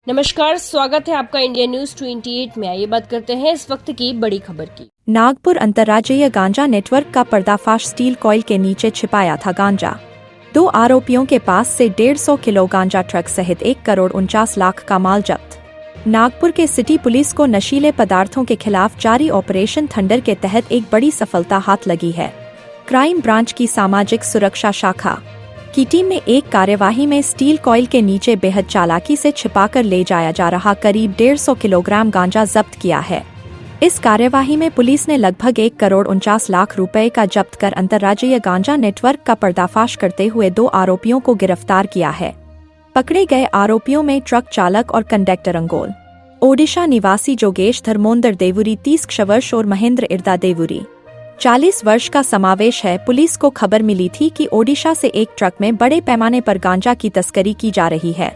नमस्कार, स्वागत है आपका इंडिया न्यूज 28 में। आइए बात करते हैं इस वक्त की बड़ी खबर की। नागपुर अंतर्राज्यीय गांजा नेटवर्क का पर्दाफाश। स्टील कॉइल के नीचे छिपाया था गांजा। 2 आरोपियों के पास से 150 किलो गांजा ट्रक सहित 1,49,00,000 का माल जब्त। नागपुर के सिटी पुलिस को नशीले पदार्थों के खिलाफ जारी ऑपरेशन थंडर के तहत एक बड़ी सफलता हाथ लगी है। क्राइम ब्रांच की सामाजिक सुरक्षा शाखा की टीम ने एक कार्यवाही में स्टील कॉइल के नीचे बेहद चालाकी से छिपाकर ले जाया जा रहा करीब 150 किलोग्राम गांजा जब्त किया है। इस कार्यवाही में पुलिस ने लगभग 1,49,00,000 रुपए का जब्त कर अंतर्राज्यीय गांजा नेटवर्क का पर्दाफाश करते हुए 2 आरोपियों को गिरफ्तार किया है। पकड़े गए आरोपियों में ट्रक चालक और कंडक्टर अंगोल, ओडिशा निवासी जोगेश धर्मोंदर देवुरी 30 वर्ष और महेंद्र इर्दा देवुरी 40 वर्ष का समावेश है। पुलिस को खबर मिली थी कि ओडिशा से एक ट्रक में बड़े पैमाने पर गांजा की तस्करी की जा रही है।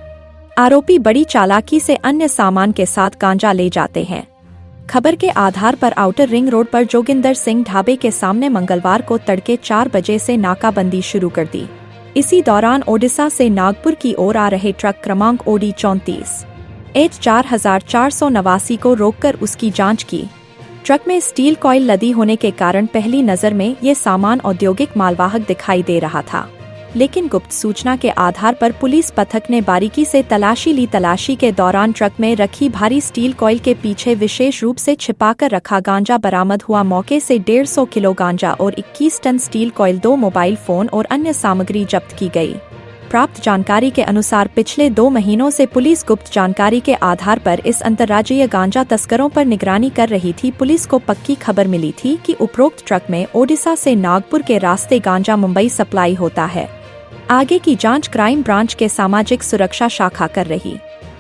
आरोपी बड़ी चालाकी से अन्य सामान के साथ गांजा ले जाते हैं। खबर के आधार पर आउटर रिंग रोड पर जोगिंदर सिंह ढाबे के सामने मंगलवार को तड़के 4 बजे से नाकाबंदी शुरू कर दी। इसी दौरान ओडिशा से नागपुर की ओर आ रहे ट्रक क्रमांक OD 34 H4489 को रोककर उसकी जांच की। ट्रक में स्टील कॉइल लदी होने के कारण पहली नजर में ये सामान औद्योगिक मालवाहक दिखाई दे रहा था, लेकिन गुप्त सूचना के आधार पर पुलिस पथक ने बारीकी से तलाशी ली। तलाशी के दौरान ट्रक में रखी भारी स्टील कॉइल के पीछे विशेष रूप से छिपाकर रखा गांजा बरामद हुआ। मौके से 150 किलो गांजा और 21 ton steel coil, 2 mobile phone और अन्य सामग्री जब्त की गई। प्राप्त जानकारी के अनुसार पिछले 2 महीनों से पुलिस गुप्त जानकारी के आधार पर इस अंतर्राज्यीय गांजा तस्करों पर निगरानी कर रही थी। पुलिस को पक्की खबर मिली थी कि उपरोक्त ट्रक में ओडिशा से नागपुर के रास्ते गांजा मुंबई सप्लाई होता है। आगे की जांच क्राइम ब्रांच के सामाजिक सुरक्षा शाखा कर रही।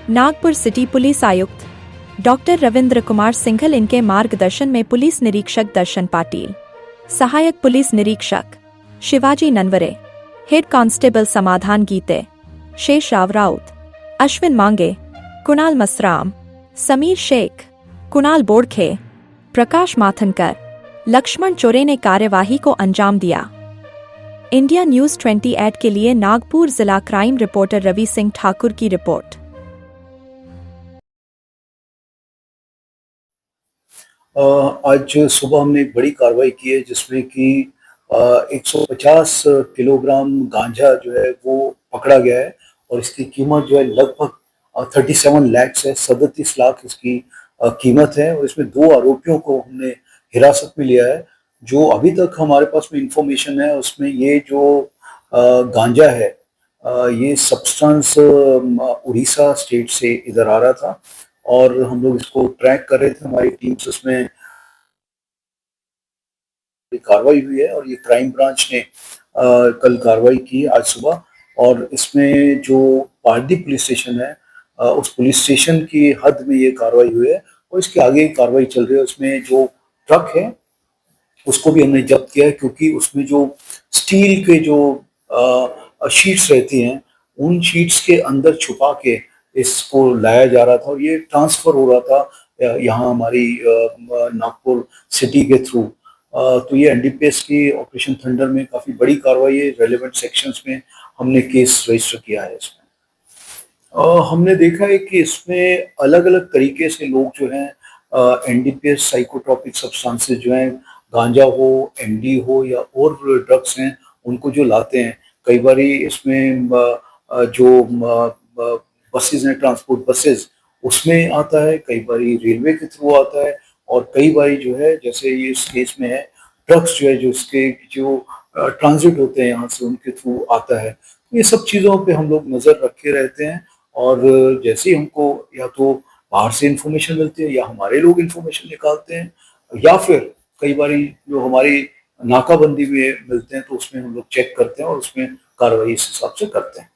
नागपुर सिटी पुलिस आयुक्त डॉक्टर रविंद्र कुमार सिंघल, इनके मार्गदर्शन में पुलिस निरीक्षक दर्शन पाटिल, सहायक पुलिस निरीक्षक शिवाजी ननवरे, हेड कांस्टेबल समाधान गीते, शेष राव राउत, अश्विन मांगे, कुणाल मसराम, समीर शेख, कुणाल बोड़खे, प्रकाश माथनकर, लक्ष्मण चोरे ने कार्यवाही को अंजाम दिया। इंडिया न्यूज 28 के लिए नागपुर जिला क्राइम रिपोर्टर रवि सिंह ठाकुर की रिपोर्ट। आज सुबह हमने एक बड़ी कार्रवाई की है जिसमें कि 150 किलोग्राम गांजा जो है वो पकड़ा गया है और इसकी कीमत जो है लगभग 37 लाख है, 37 लाख इसकी कीमत है। और इसमें 2 आरोपियों को हमने हिरासत में लिया है। जो अभी तक हमारे पास में इंफॉर्मेशन है उसमें ये जो गांजा है ये सब्सटेंस उड़ीसा स्टेट से इधर आ रहा था और हम लोग इसको ट्रैक कर रहे थे। हमारी टीम से उसमें कार्रवाई हुई है और ये क्राइम ब्रांच ने कल कार्रवाई की आज सुबह। और इसमें जो पारदीप पुलिस स्टेशन है उस पुलिस स्टेशन की हद में ये कार्रवाई हुई है और इसके आगे कार्रवाई चल रही है। उसमें जो ट्रक है उसको भी हमने जब्त किया है क्योंकि उसमें जो स्टील के जो शीट्स रहती हैं उन शीट्स के अंदर छुपा के इसको लाया जा रहा था और ये ट्रांसफर हो रहा था यहाँ हमारी नागपुर सिटी के थ्रू। तो ये NDPS की ऑपरेशन थंडर में काफ़ी बड़ी कार्रवाई है। रेलेवेंट सेक्शंस में हमने केस रजिस्टर किया है। इसमें हमने देखा है कि इसमें अलग अलग तरीके से लोग जो हैं NDPS साइकोट्रॉपिक सब्सटेंसेस जो हैं, गांजा हो, MD हो या और ड्रग्स हैं, उनको जो लाते हैं। कई बार इसमें जो बसेज हैं, ट्रांसपोर्ट बसेज, उसमें आता है, कई बार रेलवे के थ्रू आता है और कई बार जो है जैसे ये इस केस में है ड्रग्स जो है जो इसके जो ट्रांजिट होते हैं यहाँ से उनके थ्रू आता है। ये सब चीज़ों पे हम लोग नज़र रखे रहते हैं और जैसे ही हमको या तो बाहर से इंफॉर्मेशन मिलती है या हमारे लोग इंफॉर्मेशन निकालते हैं या फिर कई बार जो हमारी नाकाबंदी में मिलते हैं तो उसमें हम लोग चेक करते हैं और उसमें कार्रवाई इस हिसाब से करते हैं।